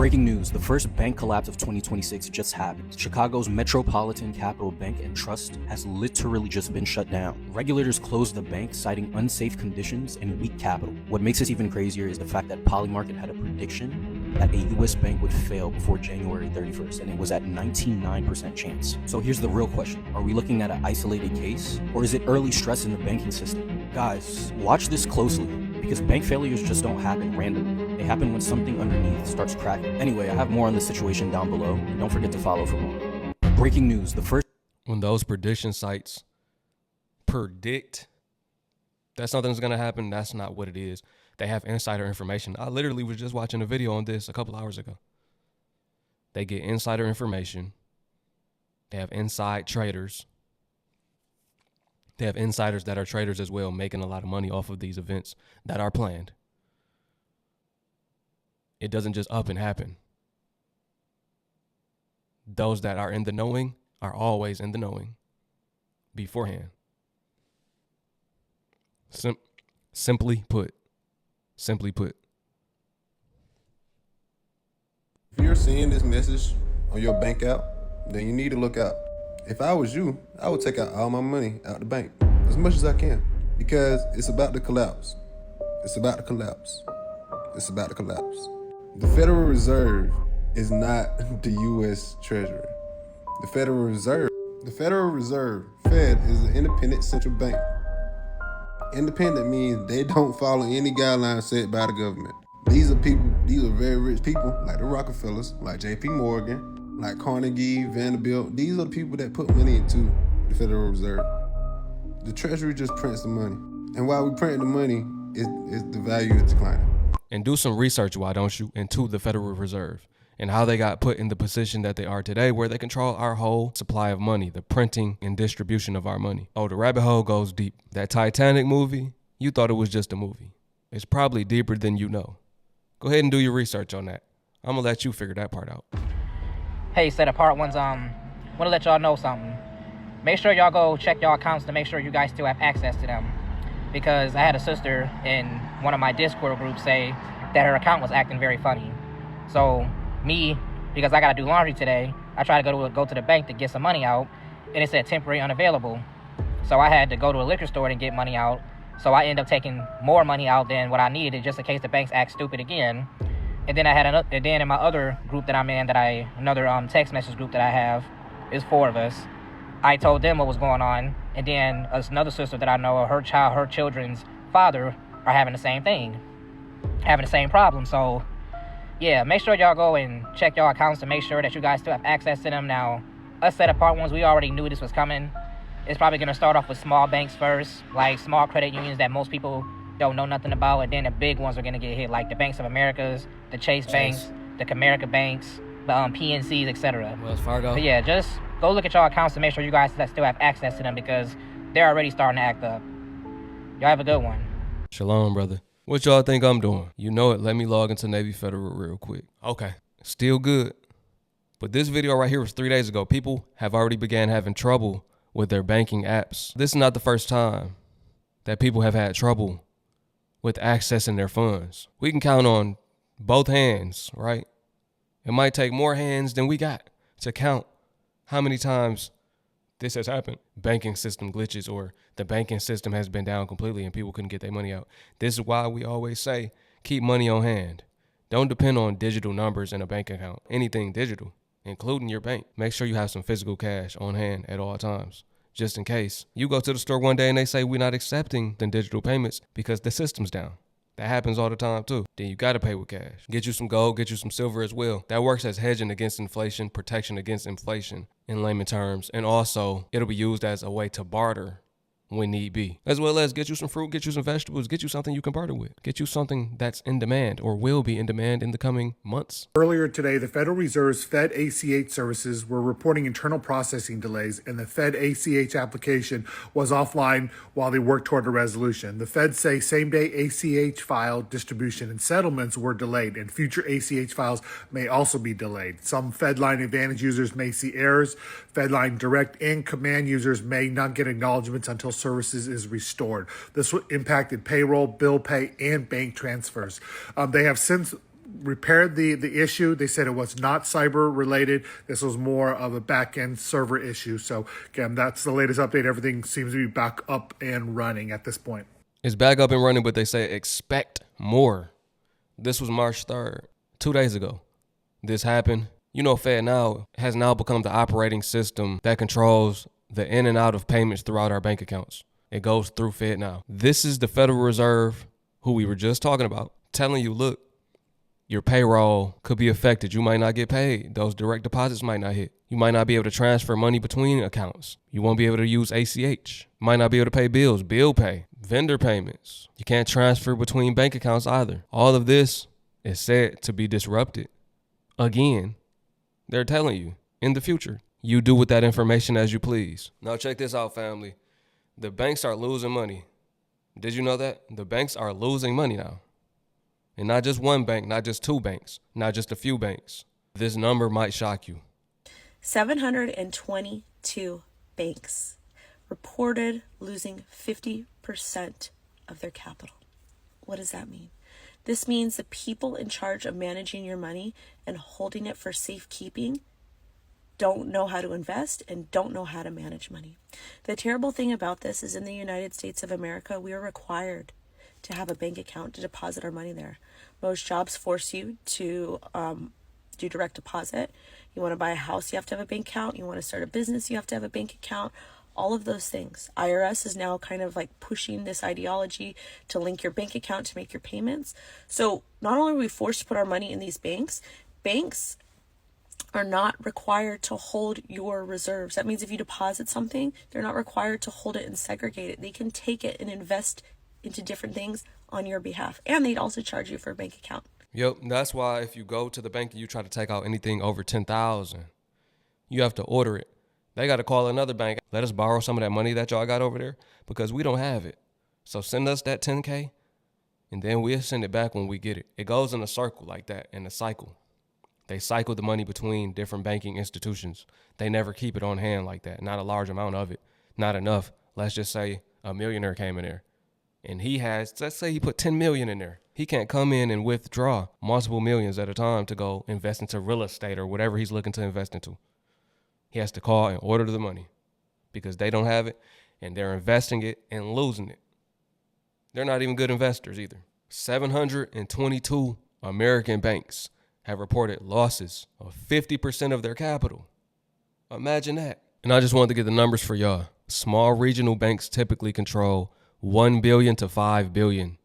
Breaking news, the first bank collapse of 2026 just happened. Chicago's Metropolitan Capital Bank and Trust has literally just been shut down. Regulators closed the bank, citing unsafe conditions and weak capital. What makes this even crazier is the fact that Polymarket had a prediction that a US bank would fail before January 31st, and it was at 99% chance. So here's the real question. Are we looking at an isolated case, or is it early stress in the banking system? Guys, watch this closely, because bank failures just don't happen randomly. They happen when something underneath starts cracking. Anyway, I have more on the situation down below, and don't forget to follow for more. Breaking news, the first... When those prediction sites predict that something's going to happen, that's not what it is. They have insider information. I literally was just watching a video on this a couple hours ago. They get insider information. They have inside traders. They have insiders that are traders as well, making a lot of money off of these events that are planned. It doesn't just up and happen. Those that are in the knowing are always in the knowing beforehand. Simply put. If you're seeing this message on your bank app, then you need to look out. If I was you, I would take out all my money out the bank, as much as I can, because it's about to collapse. It's about to collapse. It's about to collapse. The Federal Reserve is not the U.S. Treasury. The Federal Reserve, Fed, is an independent central bank. Independent means they don't follow any guidelines set by the government. These are very rich people, like the Rockefellers, like J.P. Morgan, like Carnegie, Vanderbilt. These are the people that put money into the Federal Reserve. The Treasury just prints the money. And while we print the money, the value is declining. And do some research, why don't you, into the Federal Reserve and how they got put in the position that they are today, where they control our whole supply of money, the printing and distribution of our money. Oh, the rabbit hole goes deep. That Titanic movie, you thought it was just a movie. It's probably deeper than you know. Go ahead and do your research on that. I'm gonna let you figure that part out. Hey, set apart ones, wanna let y'all know something. Make sure y'all go check y'all accounts to make sure you guys still have access to them. Because I had a sister in one of my Discord groups say that her account was acting very funny. So me, because I gotta do laundry today, I tried to go to the bank to get some money out, and it said temporary unavailable. So I had to go to a liquor store and get money out. So I ended up taking more money out than what I needed, just in case the banks act stupid again. And then I had in my other group that I'm in, another text message group that I have, is 4 of us. I told them what was going on, and then another sister that I know, her children's father, are having the same thing, having the same problem. So yeah, make sure y'all go and check y'all accounts to make sure that you guys still have access to them. Now, us set apart ones, we already knew this was coming. It's probably going to start off with small banks first, like small credit unions that most people don't know nothing about, and then the big ones are going to get hit, like the Banks of Americas, the Chase banks, the Comerica banks, the PNCs, etc. Wells Fargo. But yeah, just go look at y'all accounts to make sure you guys still have access to them, because they're already starting to act up. Y'all have a good one. Shalom, brother. What y'all think I'm doing? You know it. Let me log into Navy Federal real quick. Okay. Still good. But this video right here was 3 days ago. People have already began having trouble with their banking apps. This is not the first time that people have had trouble with accessing their funds. We can count on both hands, right? It might take more hands than we got to count how many times this has happened. Banking system glitches, or the banking system has been down completely and people couldn't get their money out. This is why we always say, keep money on hand. Don't depend on digital numbers in a bank account. Anything digital, including your bank. Make sure you have some physical cash on hand at all times, just in case. You go to the store one day and they say, we're not accepting the digital payments because the system's down. That happens all the time too. Then you got to pay with cash. Get you some gold, get you some silver as well. That works as hedging against inflation, protection against inflation in layman terms. And also it'll be used as a way to barter when need be, as well as get you some fruit, get you some vegetables, get you something you can barter with, get you something that's in demand or will be in demand in the coming months. Earlier today, the Federal Reserve's FedACH services were reporting internal processing delays, and the FedACH application was offline while they worked toward a resolution. The Fed say same-day ACH file distribution and settlements were delayed, and future ACH files may also be delayed. Some FedLine Advantage users may see errors. FedLine Direct and Command users may not get acknowledgments until services is restored. This impacted payroll, bill pay, and bank transfers. They have since repaired the issue. They said it was not cyber related. This was more of a back end server issue. So again, that's the latest update. Everything seems to be back up and running at this point. It's back up and running, but they say expect more. This was March 3rd, 2 days ago. This happened. You know, FedNow has now become the operating system that controls the in and out of payments throughout our bank accounts. It goes through FedNow. This is the Federal Reserve, who we were just talking about, telling you, look, your payroll could be affected. You might not get paid. Those direct deposits might not hit. You might not be able to transfer money between accounts. You won't be able to use ACH. You might not be able to pay bills, bill pay, vendor payments. You can't transfer between bank accounts either. All of this is said to be disrupted. Again, they're telling you in the future, you do with that information as you please. Now check this out, family. The banks are losing money. Did you know that? The banks are losing money now. And not just one bank, not just two banks, not just a few banks. This number might shock you. 722 banks reported losing 50% of their capital. What does that mean? This means the people in charge of managing your money and holding it for safekeeping don't know how to invest and don't know how to manage money. The terrible thing about this is in the United States of America, we are required to have a bank account to deposit our money there. Most jobs force you to do direct deposit. You want to buy a house, you have to have a bank account. You want to start a business, you have to have a bank account. All of those things. IRS is now kind of like pushing this ideology to link your bank account to make your payments. So not only are we forced to put our money in these banks, banks are not required to hold your reserves. That means if you deposit something, they're not required to hold it and segregate it. They can take it and invest into different things on your behalf. And they'd also charge you for a bank account. Yep, that's why if you go to the bank and you try to take out anything over $10,000, you have to order it. They got to call another bank. Let us borrow some of that money that y'all got over there because we don't have it. So send us that $10K and then we'll send it back when we get it. It goes in a circle like that, in a cycle. They cycle the money between different banking institutions. They never keep it on hand like that. Not a large amount of it. Not enough. Let's just say a millionaire came in there and he has, let's say he put 10 million in there. He can't come in and withdraw multiple millions at a time to go invest into real estate or whatever he's looking to invest into. He has to call and order the money because they don't have it and they're investing it and losing it. They're not even good investors either. 722 American banks have reported losses of 50% of their capital. Imagine that. And I just wanted to get the numbers for y'all. Small regional banks typically control $1 billion to $5 billion.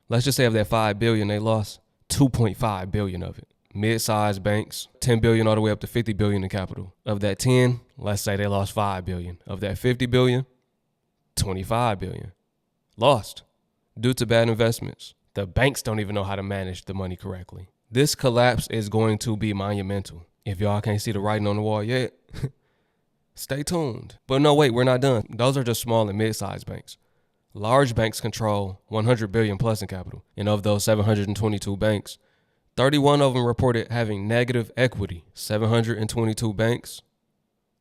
Let's just say of that $5 billion, they lost $2.5 billion of it. Mid-sized banks, $10 billion all the way up to $50 billion in capital. Of that 10, let's say they lost $5 billion. Of that $50 billion, $25 billion lost due to bad investments. The banks don't even know how to manage the money correctly. This collapse is going to be monumental. If y'all can't see the writing on the wall yet, stay tuned. But no, wait, we're not done. Those are just small and mid-sized banks. Large banks control $100 billion plus in capital. And of those 722 banks, 31 of them reported having negative equity. 722 banks.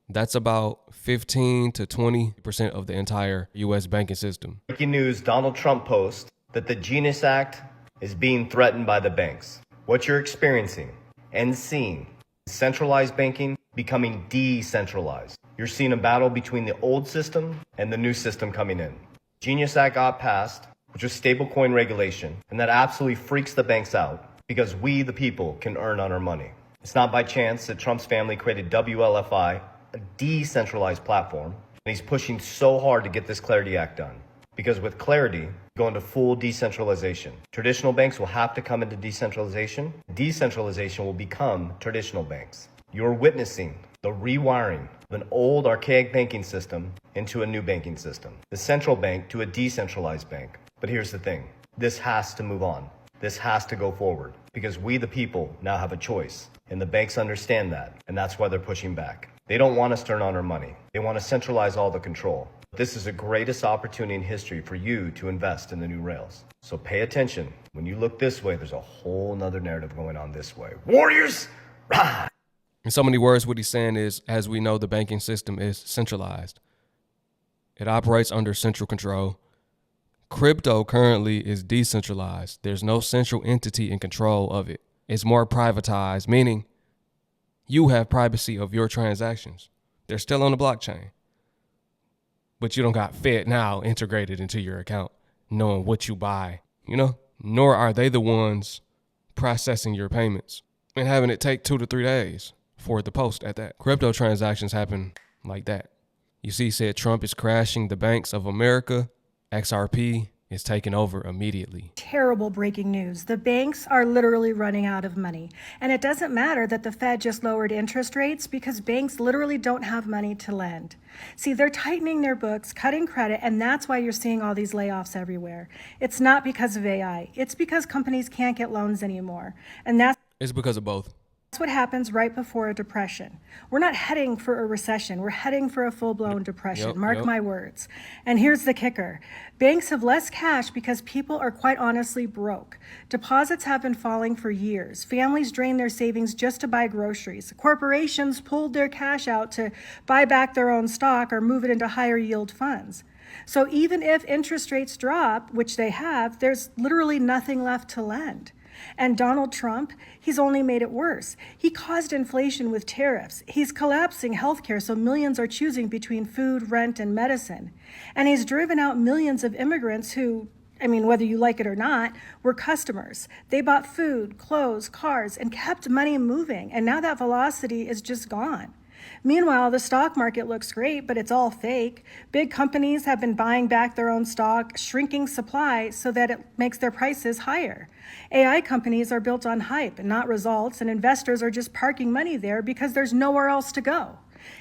That's about 15 to 20% of the entire U.S. banking system. Breaking news, Donald Trump posts that the Genius Act is being threatened by the banks. What you're experiencing and seeing is centralized banking becoming decentralized. You're seeing a battle between the old system and the new system coming in. Genius Act got passed, which was stablecoin regulation, and that absolutely freaks the banks out because we, the people, can earn on our money. It's not by chance that Trump's family created WLFI, a decentralized platform, and he's pushing so hard to get this Clarity Act done. Because with Clarity, go into full decentralization. Traditional banks will have to come into decentralization. Decentralization will become traditional banks. You're witnessing the rewiring of an old archaic banking system into a new banking system. The central bank to a decentralized bank. But here's the thing. This has to move on. This has to go forward because we, the people, now have a choice. And the banks understand that. And that's why they're pushing back. They don't want us to earn on our money. They want to centralize all the control. This is the greatest opportunity in history for you to invest in the new rails. So pay attention. When you look this way, there's a whole nother narrative going on this way. Warriors, rise! In so many words, what he's saying is, as we know, the banking system is centralized. It operates under central control. Crypto currently is decentralized. There's no central entity in control of it. It's more privatized, meaning you have privacy of your transactions. They're still on the blockchain, but you don't got FedNow integrated into your account, knowing what you buy, nor are they the ones processing your payments and having it take 2 to 3 days for it to post at that. Crypto transactions happen like that. You see, said Trump is crashing the banks of America. XRP is taking over immediately. Terrible breaking news. The banks are literally running out of money. And it doesn't matter that the Fed just lowered interest rates because banks literally don't have money to lend. See, they're tightening their books, cutting credit, and that's why you're seeing all these layoffs everywhere. It's not because of AI. It's because companies can't get loans anymore. And It's because of both. that's what happens right before a depression. We're not heading for a recession. We're heading for a full-blown depression. Mark my words. And here's the kicker. Banks have less cash because people are quite honestly broke. Deposits have been falling for years. Families drain their savings just to buy groceries. Corporations pulled their cash out to buy back their own stock or move it into higher yield funds. So even if interest rates drop, which they have, there's literally nothing left to lend. And Donald Trump, he's only made it worse. He caused inflation with tariffs. He's collapsing healthcare so millions are choosing between food, rent, and medicine. And he's driven out millions of immigrants who, whether you like it or not, were customers. They bought food, clothes, cars, and kept money moving. And now that velocity is just gone. Meanwhile, the stock market looks great, but it's all fake. Big companies have been buying back their own stock, shrinking supply so that it makes their prices higher. AI companies are built on hype and not results, and investors are just parking money there because there's nowhere else to go.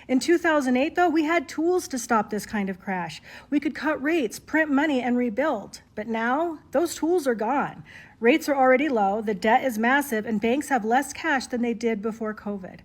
In 2008, though, we had tools to stop this kind of crash. We could cut rates, print money, and rebuild. But now, those tools are gone. Rates are already low, the debt is massive, and banks have less cash than they did before COVID.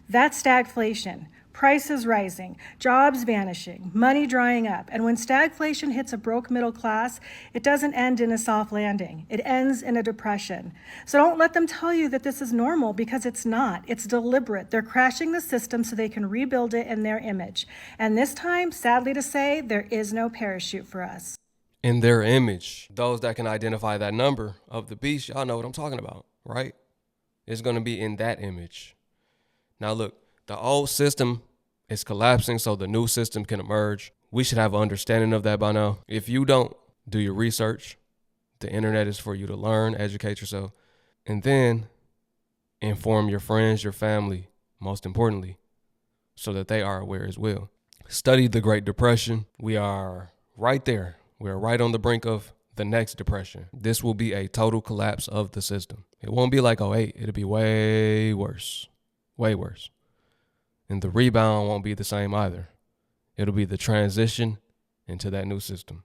That's stagflation. Prices rising, jobs vanishing, money drying up. And when stagflation hits a broke middle class, it doesn't end in a soft landing. It ends in a depression. So don't let them tell you that this is normal, because it's not. It's deliberate. They're crashing the system so they can rebuild it in their image. And this time, sadly to say, there is no parachute for us. In their image, those that can identify that number of the beast, y'all know what I'm talking about, right? It's going to be in that image. Now look, the old system is collapsing so the new system can emerge. We should have an understanding of that by now. If you don't, do your research. The internet is for you to learn, educate yourself, and then inform your friends, your family, most importantly, so that they are aware as well. Study the Great Depression. We are right there. We are right on the brink of the next depression. This will be a total collapse of the system. It won't be like '08. It'll be way worse. Way worse. And the rebound won't be the same either. It'll be the transition into that new system.